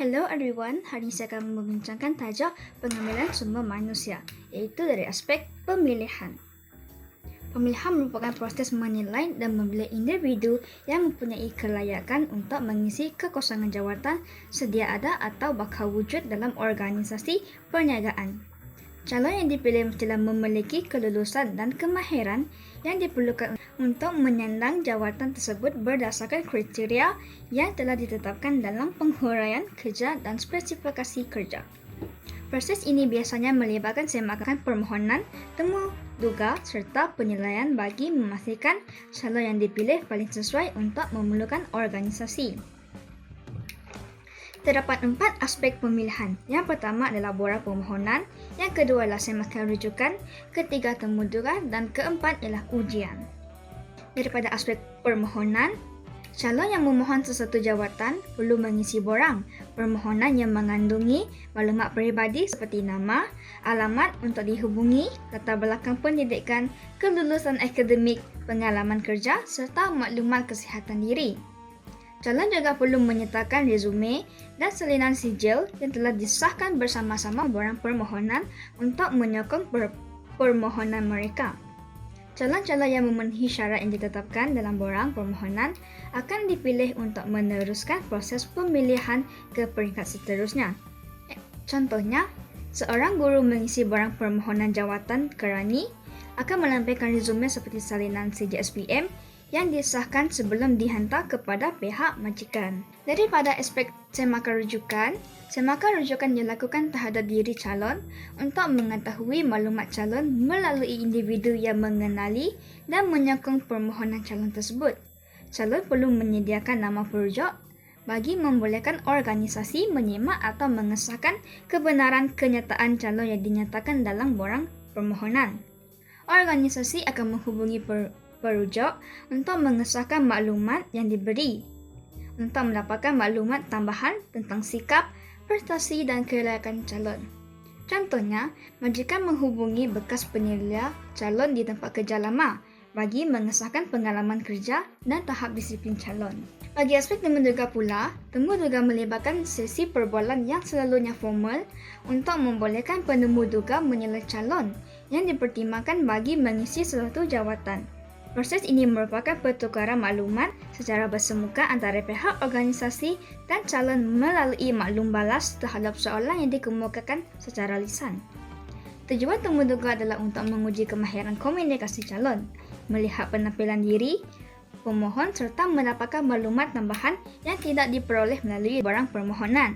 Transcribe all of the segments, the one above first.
Hello everyone, hari ini saya akan membincangkan tajuk pengambilan sumber manusia, iaitu dari aspek pemilihan. Pemilihan merupakan proses menilai dan memilih individu yang mempunyai kelayakan untuk mengisi kekosongan jawatan sedia ada atau bakal wujud dalam organisasi perniagaan. Calon yang dipilih mestilah memiliki kelulusan dan kemahiran yang diperlukan untuk menyandang jawatan tersebut berdasarkan kriteria yang telah ditetapkan dalam penghuraian kerja dan spesifikasi kerja. Proses ini biasanya melibatkan semakan permohonan, temu duga serta penilaian bagi memastikan calon yang dipilih paling sesuai untuk memerlukan organisasi. Terdapat 4 aspek pemilihan. Yang pertama adalah borang permohonan, yang kedua adalah semakan rujukan, ketiga temu duga dan keempat ialah ujian. Daripada aspek permohonan, calon yang memohon sesuatu jawatan perlu mengisi borang permohonan yang mengandungi maklumat peribadi seperti nama, alamat untuk dihubungi, latar belakang pendidikan, kelulusan akademik, pengalaman kerja serta maklumat kesihatan diri. Calon juga perlu menyertakan resume dan salinan sijil yang telah disahkan bersama-sama borang permohonan untuk menyokong permohonan mereka. Calon-calon yang memenuhi syarat yang ditetapkan dalam borang permohonan akan dipilih untuk meneruskan proses pemilihan ke peringkat seterusnya. Contohnya, seorang guru mengisi borang permohonan jawatan kerani akan melampirkan resume seperti salinan sijil SPM yang disahkan sebelum dihantar kepada pihak majikan. Daripada aspek semakan rujukan dilakukan terhadap diri calon untuk mengetahui maklumat calon melalui individu yang mengenali dan menyokong permohonan calon tersebut. Calon perlu menyediakan nama perujuk bagi membolehkan organisasi menyimak atau mengesahkan kebenaran kenyataan calon yang dinyatakan dalam borang permohonan. Organisasi akan menghubungi perujuk untuk mengesahkan maklumat yang diberi untuk mendapatkan maklumat tambahan tentang sikap, prestasi dan kelayakan calon. Contohnya, majikan menghubungi bekas penyelia calon di tempat kerja lama bagi mengesahkan pengalaman kerja dan tahap disiplin calon. Bagi aspek temu duga pula, temu duga melibatkan sesi perbualan yang selalunya formal untuk membolehkan penemu duga menilai calon yang dipertimbangkan bagi mengisi sesuatu jawatan. Proses ini merupakan pertukaran maklumat secara bersemuka antara pihak organisasi dan calon melalui maklum balas terhadap soalan yang dikemukakan secara lisan. Tujuan temu duga adalah untuk menguji kemahiran komunikasi calon, melihat penampilan diri pemohon serta mendapatkan maklumat tambahan yang tidak diperoleh melalui borang permohonan.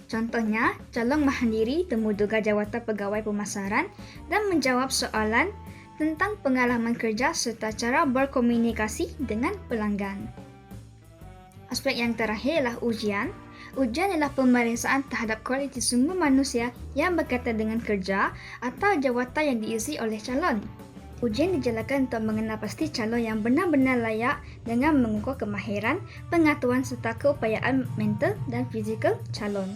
Contohnya, calon mandiri temu duga jawatan pegawai pemasaran dan menjawab soalan tentang pengalaman kerja serta cara berkomunikasi dengan pelanggan. Aspek yang terakhir ialah ujian. Ujian adalah pemeriksaan terhadap kualiti sumber manusia yang berkaitan dengan kerja atau jawatan yang diisi oleh calon. Ujian dijalankan untuk mengenal pasti calon yang benar-benar layak dengan mengukur kemahiran, pengetahuan serta keupayaan mental dan fizikal calon.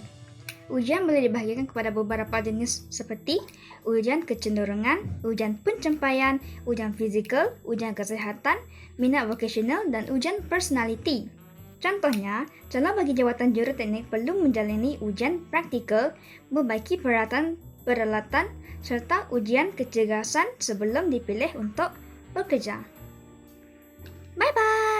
Ujian boleh dibahagikan kepada beberapa jenis seperti ujian kecenderungan, ujian pencapaian, ujian fizikal, ujian kesihatan, minat vokasional dan ujian personality. Contohnya, calon bagi jawatan juruteknik perlu menjalani ujian praktikal, membaiki peralatan serta ujian kecergasan sebelum dipilih untuk bekerja. Bye-bye!